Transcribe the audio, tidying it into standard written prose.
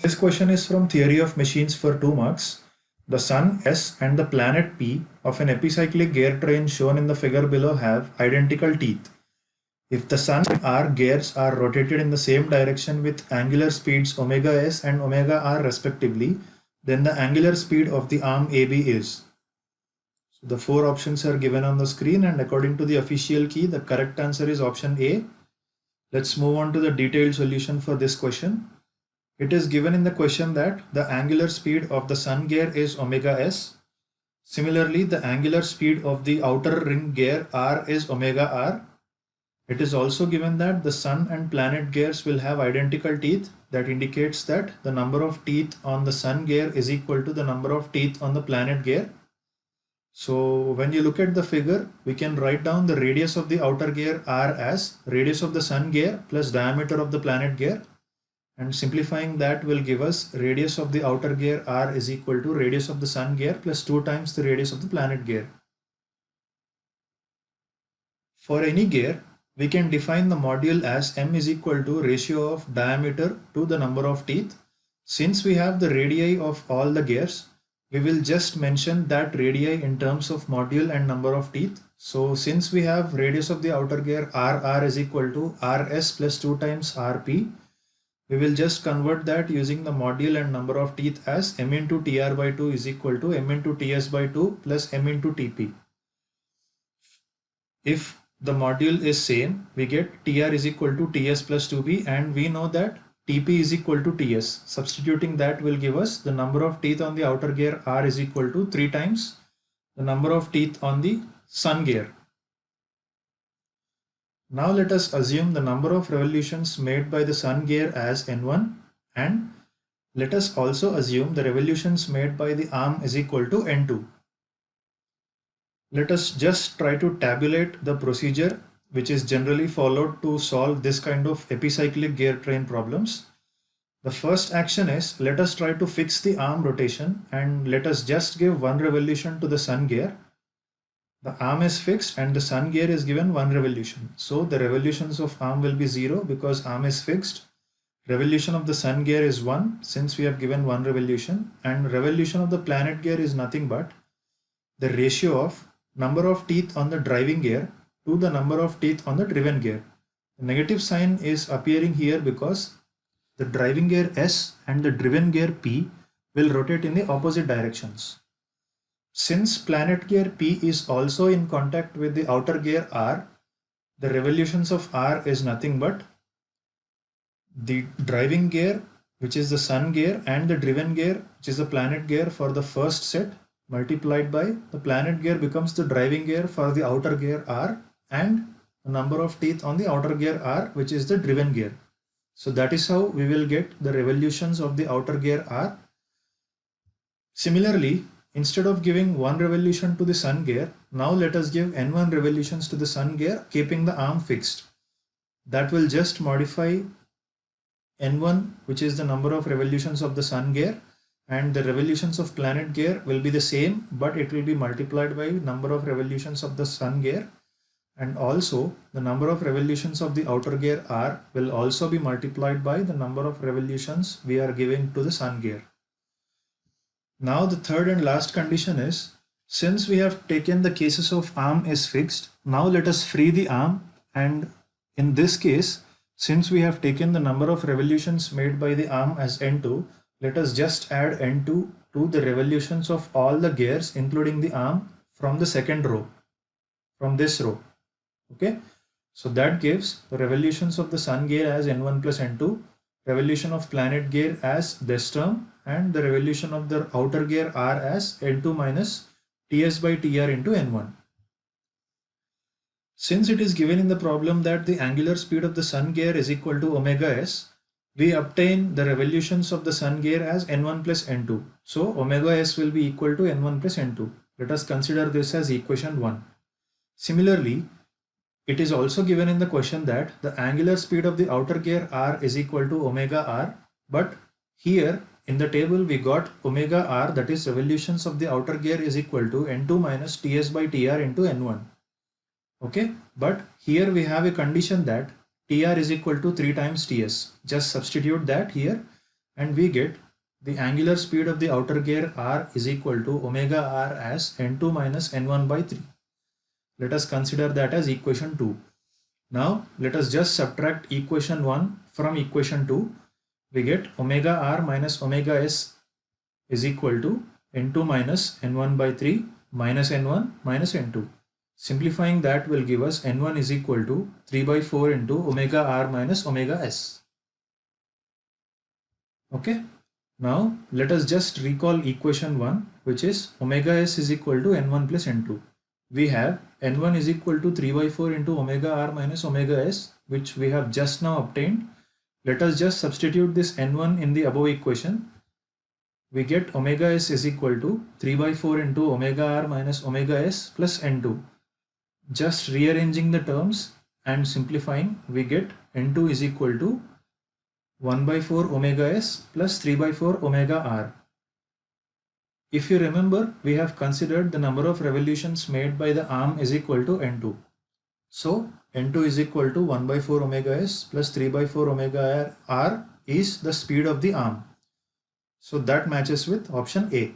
This question is from Theory of Machines for 2 marks. The Sun S and the planet P of an epicyclic gear train shown in the figure below have identical teeth. If the Sun and R gears are rotated in the same direction with angular speeds omega S and omega R respectively, then the angular speed of the arm AB is. So the 4 options are given on the screen, and according to the official key, the correct answer is option A. Let's move on to the detailed solution for this question. It is given in the question that the angular speed of the Sun gear is omega S. Similarly, the angular speed of the outer ring gear R is omega R. It is also given that the Sun and planet gears will have identical teeth. That indicates that the number of teeth on the Sun gear is equal to the number of teeth on the planet gear. So when you look at the figure, we can write down the radius of the outer gear R as radius of the Sun gear plus diameter of the planet gear. And simplifying that will give us radius of the outer gear R is equal to radius of the Sun gear plus 2 times the radius of the planet gear. For any gear, we can define the module as m is equal to ratio of diameter to the number of teeth. Since we have the radii of all the gears, we will just mention that radii in terms of module and number of teeth. So since we have radius of the outer gear RR is equal to RS plus 2 times RP, we will just convert that using the module and number of teeth as m into tr by 2 is equal to m into ts by 2 plus m into tp. If the module is same, we get tr is equal to ts plus 2b, and we know that tp is equal to ts. Substituting that will give us the number of teeth on the outer gear R is equal to 3 times the number of teeth on the Sun gear. Now let us assume the number of revolutions made by the Sun gear as N1, and let us also assume the revolutions made by the arm is equal to N2. Let us just try to tabulate the procedure which is generally followed to solve this kind of epicyclic gear train problems. The first action is, let us try to fix the arm rotation, and let us just give 1 revolution to the Sun gear. The arm is fixed and the Sun gear is given 1 revolution. So the revolutions of arm will be 0 because arm is fixed. Revolution of the Sun gear is 1 since we have given 1 revolution, and revolution of the planet gear is nothing but the ratio of number of teeth on the driving gear to the number of teeth on the driven gear. The negative sign is appearing here because the driving gear S and the driven gear P will rotate in the opposite directions. Since planet gear P is also in contact with the outer gear R, the revolutions of R is nothing but the driving gear, which is the Sun gear, and the driven gear, which is the planet gear for the first set, multiplied by the planet gear becomes the driving gear for the outer gear R, and the number of teeth on the outer gear R, which is the driven gear. So that is how we will get the revolutions of the outer gear R. Similarly, instead of giving 1 revolution to the Sun gear, now let us give N1 revolutions to the Sun gear, keeping the arm fixed. That will just modify N1, which is the number of revolutions of the Sun gear, and the revolutions of planet gear will be the same, but it will be multiplied by number of revolutions of the Sun gear, and also the number of revolutions of the outer gear R will also be multiplied by the number of revolutions we are giving to the Sun gear. Now the third and last condition is, since we have taken the cases of arm is fixed, now let us free the arm, and in this case, since we have taken the number of revolutions made by the arm as N2, let us just add N2 to the revolutions of all the gears including the arm from the second row, from this row. Okay, so that gives the revolutions of the Sun gear as N1 plus N2, revolution of planet gear as this term, and the revolution of the outer gear R as N2 minus Ts by Tr into N1. Since it is given in the problem that the angular speed of the Sun gear is equal to omega S, we obtain the revolutions of the Sun gear as N1 plus N2. So omega S will be equal to N1 plus N2. Let us consider this as equation 1. Similarly, it is also given in the question that the angular speed of the outer gear R is equal to omega R, but here in the table we got omega R, that is revolutions of the outer gear, is equal to N2 minus Ts by Tr into N1. Okay, but here we have a condition that Tr is equal to 3 times Ts. Just substitute that here, and we get the angular speed of the outer gear R is equal to omega R as n2 minus n1 by 3. Let us consider that as equation 2. Now let us just subtract equation 1 from equation 2. We get omega R minus omega S is equal to n2 minus n1 by 3 minus n1 minus n2. Simplifying that will give us n1 is equal to 3 by 4 into omega R minus omega S. Okay. Now let us just recall equation 1, which is omega S is equal to n1 plus n2. We have n1 is equal to 3 by 4 into omega R minus omega S, which we have just now obtained. Let us just substitute this n1 in the above equation. We get omega S is equal to 3 by 4 into omega R minus omega S plus n2. Just rearranging the terms and simplifying, we get n2 is equal to 1 by 4 omega S plus 3 by 4 omega R. If you remember, we have considered the number of revolutions made by the arm is equal to n2. So n2 is equal to 1 by 4 omega S plus 3 by 4 omega R is the speed of the arm. So that matches with option A.